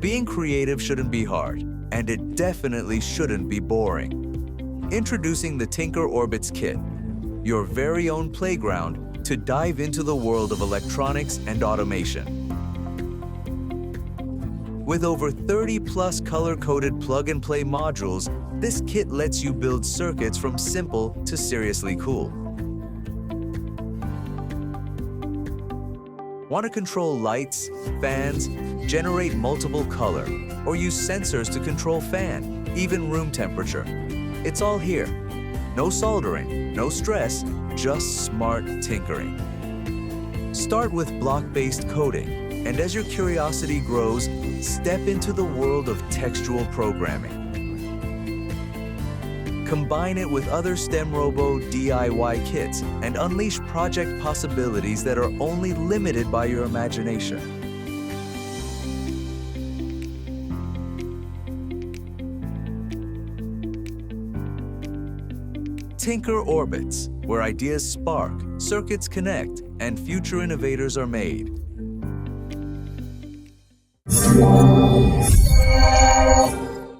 Being creative shouldn't be hard, and it definitely shouldn't be boring. Introducing the Tinker Orbits Kit, your very own playground to dive into the world of electronics and automation. With over 30-plus color-coded plug-and-play modules, this kit lets you build circuits from simple to seriously cool. Want to control lights, fans, generate multiple color, or use sensors to control fan, even room temperature? It's all here. No soldering, no stress, just smart tinkering. Start with block-based coding, and as your curiosity grows, step into the world of textual programming. Combine it with other STEMROBO DIY kits and unleash project possibilities that are only limited by your imagination. Tinker Orbits, where ideas spark, circuits connect, and future innovators are made.